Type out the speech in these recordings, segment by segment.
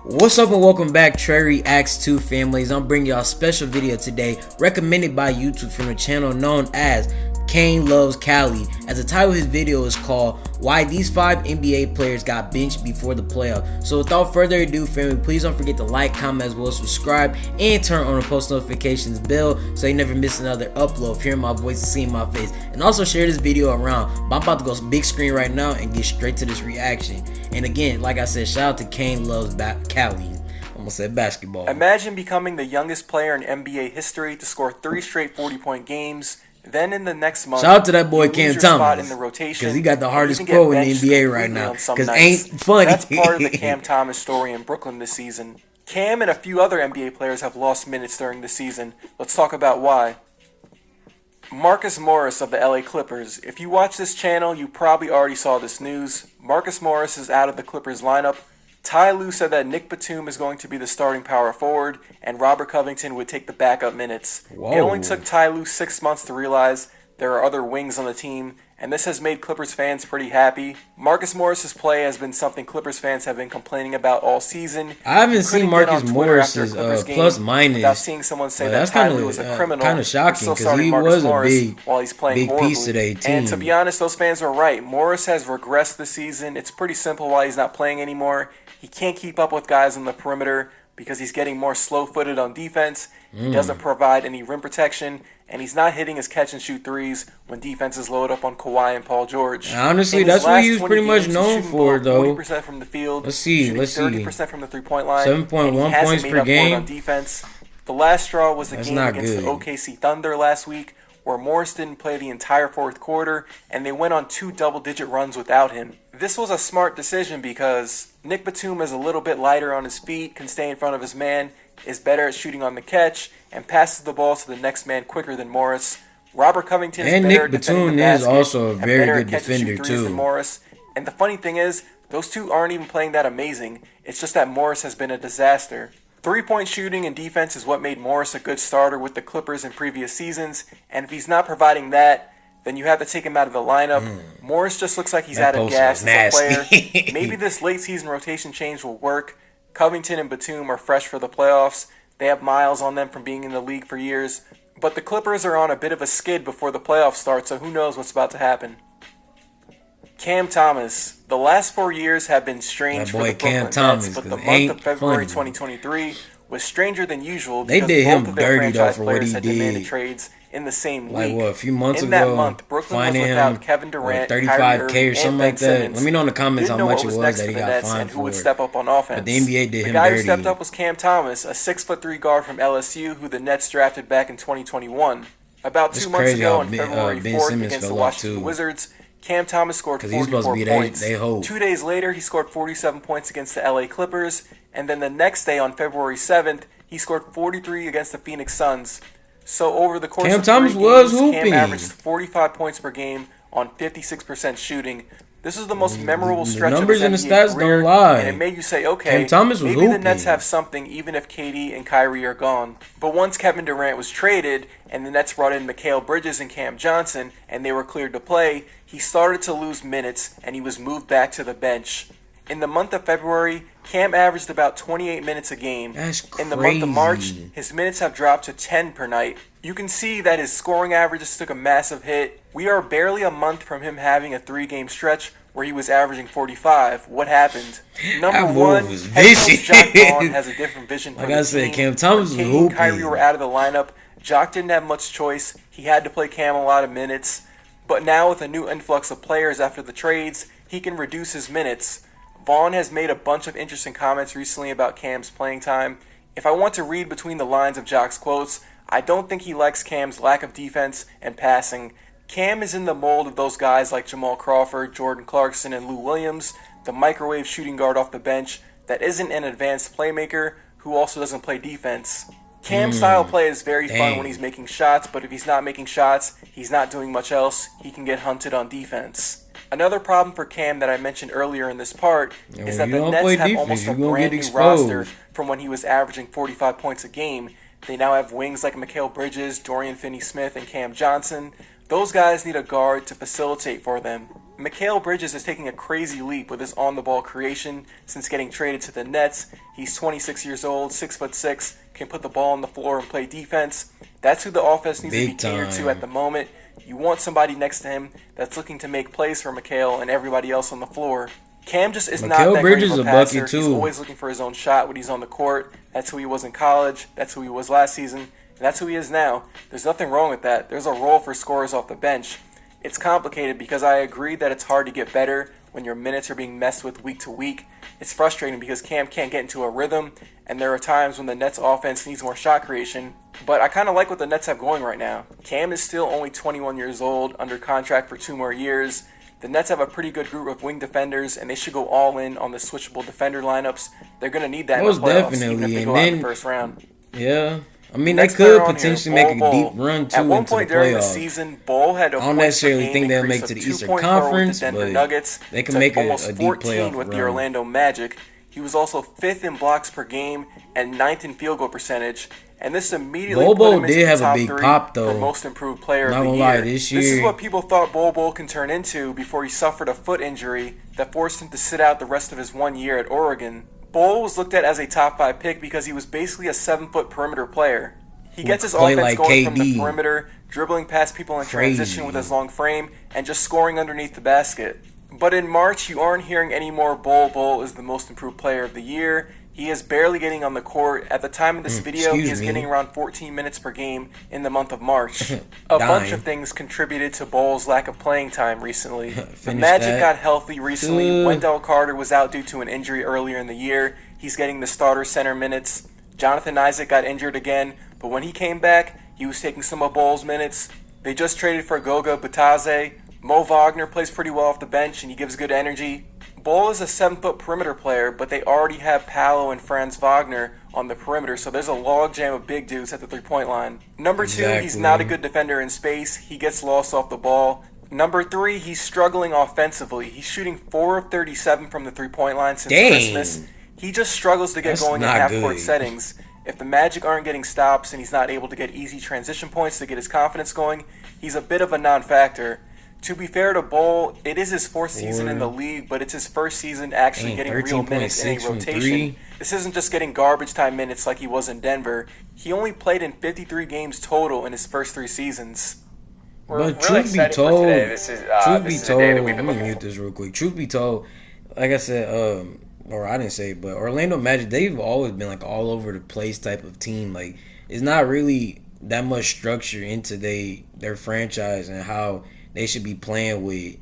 What's up and welcome back, treyreactstoo families. I'm bringing y'all a special video today recommended by YouTube from a channel known as CaineLovesCali. As the title of his video is called Why These 5 NBA Players Got Benched Before the Playoffs. So without further ado, family, please don't forget to like, comment, as well as subscribe and turn on the post notifications bell so you never miss another upload of hearing my voice and seeing my face. And also share this video around. But I'm about to go big screen right now and get straight to this reaction. And again, like I said, shout out to CaineLovesCali. Almost said basketball. Imagine becoming the youngest player in NBA history to score 3 straight 40-point games. Then in the next month, shout out to that boy Cam Thomas, because he got the hardest quote in the NBA right now. Because ain't funny. That's part of the Cam Thomas story in Brooklyn this season. Cam and a few other NBA players have lost minutes during the season. Let's talk about why. Marcus Morris of the LA Clippers. If you watch this channel, you probably already saw this news. Marcus Morris is out of the Clippers lineup. Ty Lue said that Nick Batum is going to be the starting power forward, and Robert Covington would take the backup minutes. Whoa. It only took Ty Lue 6 months to realize there are other wings on the team, and this has made Clippers fans pretty happy. Marcus Morris's play has been something Clippers fans have been complaining about all season. I haven't seen Marcus Morris's plus minus without seeing someone say that Ty Lue was a criminal. Kind of shocking because he was a big piece of their team. And to be honest, those fans were right. Morris has regressed this season. It's pretty simple why he's not playing anymore. He can't keep up with guys on the perimeter because he's getting more slow-footed on defense. He doesn't provide any rim protection, and he's not hitting his catch-and-shoot threes when defenses load up on Kawhi and Paul George. Honestly, that's what he was pretty much known for, though. 40% from the field. Let's see. 30% from the three-point line. 7.1 points per game on defense. The last straw was the game against the OKC Thunder last week, where Morris didn't play the entire fourth quarter, and they went on 2 double-digit runs without him. This was a smart decision because Nick Batum is a little bit lighter on his feet, can stay in front of his man, is better at shooting on the catch, and passes the ball to the next man quicker than Morris. Robert Covington is better at defending the basket, is also a very good defender too. Than Morris. And the funny thing is, those two aren't even playing that amazing. It's just that Morris has been a disaster. 3-point shooting and defense is what made Morris a good starter with the Clippers in previous seasons, and if he's not providing that, then you have to take him out of the lineup. Morris just looks like he's out of gas as a player. Maybe this late season rotation change will work. Covington and Batum are fresh for the playoffs. They have miles on them from being in the league for years. But the Clippers are on a bit of a skid before the playoffs start, so who knows what's about to happen. Cam Thomas. The last 4 years have been strange for the Brooklyn Nets, but the month of February 2023 was stranger than usual because both of their franchise players had demanded trades in the same week. A few months ago, that month, Brooklyn was without Kevin Durant, 35K or something like that. Let me know in the comments how much it was that he got fined for. Who would step up on offense? But the NBA did him dirty. The guy who stepped up was Cam Thomas, a 6'3" guard from LSU who the Nets drafted back in 2021. About 2 months ago on February 4th against the Washington Wizards, Cam Thomas scored 44 points. 2 days later, he scored 47 points against the LA Clippers, and then the next day on February 7th, he scored 43 against the Phoenix Suns. So over the course of 3 games, Cam averaged 45 points per game on 56% shooting. This is the most memorable stretch of his NBA career, and it made you say, okay, maybe the Nets have something even if KD and Kyrie are gone. But once Kevin Durant was traded, and the Nets brought in Mikal Bridges and Cam Johnson, and they were cleared to play, he started to lose minutes, and he was moved back to the bench. In the month of February, Cam averaged about 28 minutes a game. That's crazy. In the month of March, his minutes have dropped to 10 per night. You can see that his scoring averages took a massive hit. We are barely a month from him having a 3-game stretch where he was averaging 45. What happened? Number one, head coach Jock Vaughn has a different vision for the team. Cam Thomas was KD and Kyrie were out of the lineup. Jock didn't have much choice. He had to play Cam a lot of minutes. But now with a new influx of players after the trades, he can reduce his minutes. Vaughn has made a bunch of interesting comments recently about Cam's playing time. If I want to read between the lines of Jock's quotes, I don't think he likes Cam's lack of defense and passing. Cam is in the mold of those guys like Jamal Crawford, Jordan Clarkson, and Lou Williams, the microwave shooting guard off the bench that isn't an advanced playmaker who also doesn't play defense. Cam's style play is very fun when he's making shots, but if he's not making shots, he's not doing much else. He can get hunted on defense. Another problem for Cam that I mentioned earlier in this part is that the Nets have almost a brand new roster from when he was averaging 45 points a game. They now have wings like Mikal Bridges, Dorian Finney-Smith, and Cam Johnson. Those guys need a guard to facilitate for them. Mikal Bridges is taking a crazy leap with his on-the-ball creation since getting traded to the Nets. He's 26 years old, 6'6", can put the ball on the floor and play defense. That's who the offense needs to be catered to at the moment. You want somebody next to him that's looking to make plays for Mikal and everybody else on the floor. Cam just is not that great of a passer. He's always looking for his own shot when he's on the court. That's who he was in college. That's who he was last season. And that's who he is now. There's nothing wrong with that. There's a role for scorers off the bench. It's complicated because I agree that it's hard to get better when your minutes are being messed with week to week. It's frustrating because Cam can't get into a rhythm, and there are times when the Nets offense needs more shot creation. But I kind of like what the Nets have going right now. Cam is still only 21 years old, under contract for 2 more years. The Nets have a pretty good group of wing defenders, and they should go all in on the switchable defender lineups. They're going to need that in the playoffs, even if they go out in the first round. Yeah. I mean, they could potentially make a deep run, too, into the playoffs. At one point during the season, Ball had a I don't necessarily think they'll make it to the Eastern Conference, but they can make a deep playoff with run. the Orlando Magic. He was also 5th in blocks per game and 9th in field goal percentage. And this immediately put him into the top 3 for most improved player of the year. This is what people thought Bol can turn into before he suffered a foot injury that forced him to sit out the rest of his 1 year at Oregon. Bol was looked at as a top 5 pick because he was basically a 7-foot perimeter player. He gets his offense going from the perimeter, dribbling past people in transition with his long frame, and just scoring underneath the basket. But in March, you aren't hearing any more Bol is the most improved player of the year. He is barely getting on the court. At the time of this video, he is getting around 14 minutes per game in the month of March. A bunch of things contributed to Bol's lack of playing time recently. The Magic got healthy recently. Wendell Carter was out due to an injury earlier in the year. He's getting the starter center minutes. Jonathan Isaac got injured again, but when he came back, he was taking some of Bol's minutes. They just traded for Goga Bitadze. Mo Wagner plays pretty well off the bench, and he gives good energy. Bol is a 7-foot perimeter player, but they already have Paolo and Franz Wagner on the perimeter, so there's a logjam of big dudes at the three-point line. Number 2, he's not a good defender in space. He gets lost off the ball. Number 3, he's struggling offensively. He's shooting 4 of 37 from the three-point line since Christmas. He just struggles to get going in half-court settings. If the Magic aren't getting stops and he's not able to get easy transition points to get his confidence going, he's a bit of a non-factor. To be fair to Bol, it is his 4th season in the league, but it's his first season actually getting real minutes in a rotation. This isn't just getting garbage time minutes like he was in Denver. He only played in 53 games total in his first 3 seasons. But truth be told, let me mute this real quick. Truth be told, like I said, or I didn't say it, but Orlando Magic, they've always been like all over the place type of team. Like, it's not really that much structure into their franchise and how they should be playing with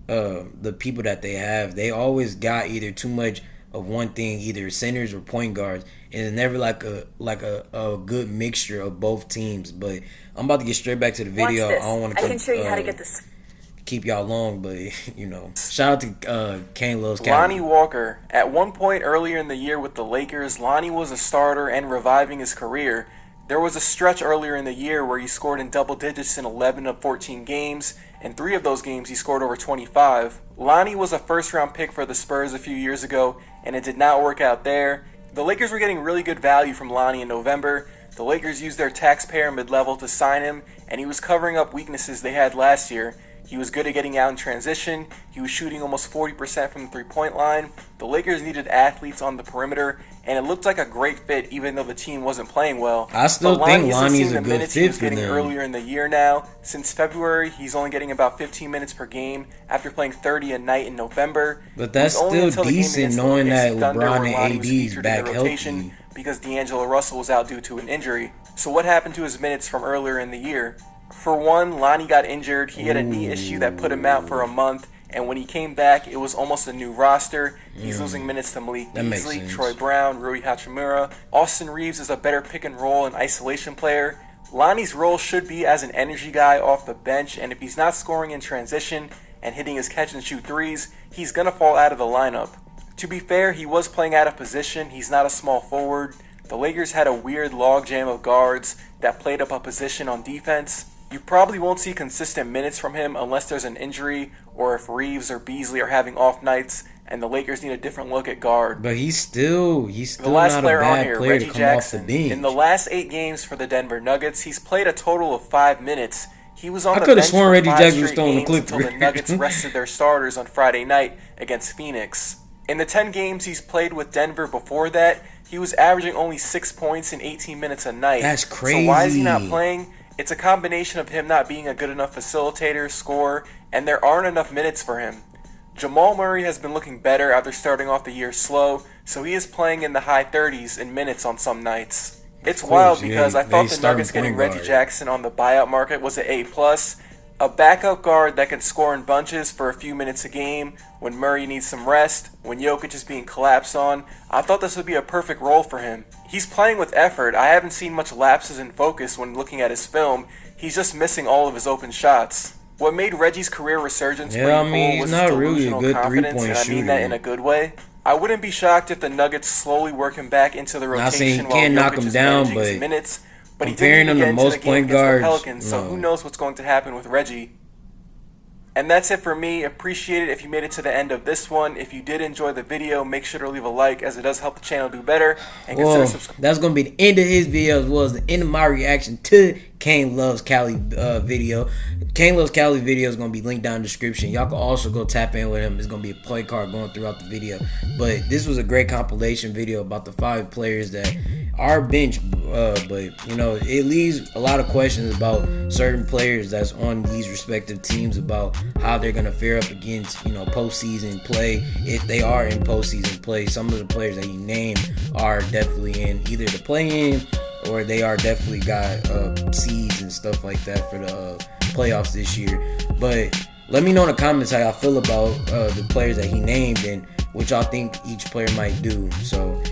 the people that they have. They always got either too much of one thing, either centers or point guards, and it's never like a good mixture of both teams. But I'm about to get straight back to the video. I don't want to. I can show you how to get this. Keep y'all long, but shout out to CaineLovesCali. Lonnie Walker. At one point earlier in the year with the Lakers, Lonnie was a starter and reviving his career. There was a stretch earlier in the year where he scored in double digits in 11 of 14 games. In 3 of those games, he scored over 25. Lonnie was a first-round pick for the Spurs a few years ago, and it did not work out there. The Lakers were getting really good value from Lonnie in November. The Lakers used their taxpayer mid-level to sign him, and he was covering up weaknesses they had last year. He was good at getting out in transition. He was shooting almost 40% from the three-point line. The Lakers needed athletes on the perimeter, and it looked like a great fit even though the team wasn't playing well. I still think Lonnie's a good fit for them. Earlier in the year now. Since February, he's only getting about 15 minutes per game after playing 30 a night in November. But that's still decent knowing that LeBron and AD's back healthy. Because D'Angelo Russell was out due to an injury. So what happened to his minutes from earlier in the year? For one, Lonnie got injured. He had a knee issue that put him out for a month, and when he came back, it was almost a new roster. He's losing minutes to Malik Beasley, Troy Brown, Rui Hachimura. Austin Reeves is a better pick-and-roll and isolation player. Lonnie's role should be as an energy guy off the bench, and if he's not scoring in transition and hitting his catch-and-shoot threes, he's going to fall out of the lineup. To be fair, he was playing out of position. He's not a small forward. The Lakers had a weird logjam of guards that played up a position on defense. You probably won't see consistent minutes from him unless there's an injury or if Reeves or Beasley are having off nights and the Lakers need a different look at guard. But he's still not a bad player to come off the bench. In the last 8 games for the Denver Nuggets, he's played a total of 5 minutes. He was on I the could have bench sworn for Reggie 5 Jackson was straight throwing the games until the Clippers. Nuggets rested their starters on Friday night against Phoenix. In the 10 games he's played with Denver before that, he was averaging only 6 points in 18 minutes a night. That's crazy. So why is he not playing? It's a combination of him not being a good enough facilitator, scorer, and there aren't enough minutes for him. Jamal Murray has been looking better after starting off the year slow, so he is playing in the high 30s in minutes on some nights. It's wild because I thought the Nuggets getting Reggie Jackson on the buyout market was an A+, a backup guard that can score in bunches for a few minutes a game when Murray needs some rest, when Jokic is being collapsed on. I thought this would be a perfect role for him. He's playing with effort. I haven't seen much lapses in focus when looking at his film. He's just missing all of his open shots. What made Reggie's career resurgence pretty cool was his delusional confidence, and I mean that in a good way. I wouldn't be shocked if the Nuggets slowly work him back into the rotation while Jokic is managing his minutes, but he didn't even get into the game against the Pelicans, so who knows what's going to happen with Reggie. And that's it for me. Appreciate it if you made it to the end of this one. If you did enjoy the video, make sure to leave a like, as it does help the channel do better. And consider subscribing. That's going to be the end of his video, as well as the end of my reaction to CaineLovesCali video. CaineLovesCali video is going to be linked down in the description. Y'all can also go tap in with him. It's going to be a play card going throughout the video. But this was a great compilation video about the 5 players that are bench, but you know, it leaves a lot of questions about certain players that's on these respective teams about how they're gonna fare up against, you know, postseason play. If they are in postseason play, some of the players that he named are definitely in either the play-in or they are definitely got seeds and stuff like that for the playoffs this year. But let me know in the comments how y'all feel about the players that he named and what y'all think each player might do. So,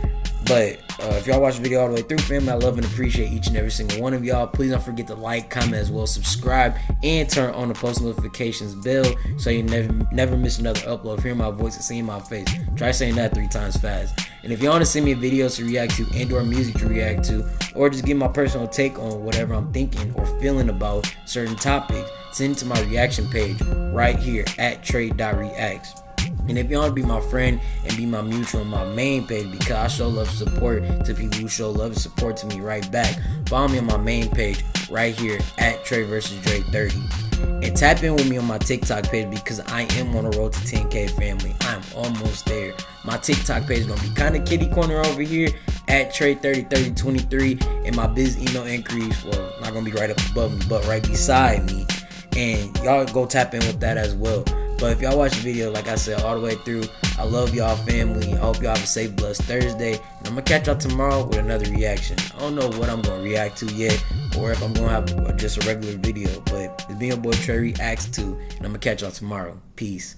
but if y'all watch the video all the way through, family, I love and appreciate each and every single one of y'all. Please don't forget to like, comment, as well as subscribe, and turn on the post notifications bell so you never miss another upload. Hear my voice and seeing my face. Try saying that 3 times fast. And if you want to send me videos to react to and/or music to react to, or just give my personal take on whatever I'm thinking or feeling about certain topics, send it to my reaction page right here at trey.reacts. And if you want to be my friend and be my mutual on my main page, because I show love and support to people who show love and support to me right back, follow me on my main page right here at treyreactstoo. And tap in with me on my TikTok page because I am on the road to 10K, family. I'm almost there. My TikTok page is going to be kind of kitty corner over here at trey303023. And my biz email increase, well, not going to be right up above me, but right beside me. And y'all go tap in with that as well. But if y'all watch the video, like I said, all the way through, I love y'all, family. I hope y'all have a safe, blessed Thursday. And I'm going to catch y'all tomorrow with another reaction. I don't know what I'm going to react to yet, or if I'm going to have just a regular video. But it's been your boy, treyreactstoo, and I'm going to catch y'all tomorrow. Peace.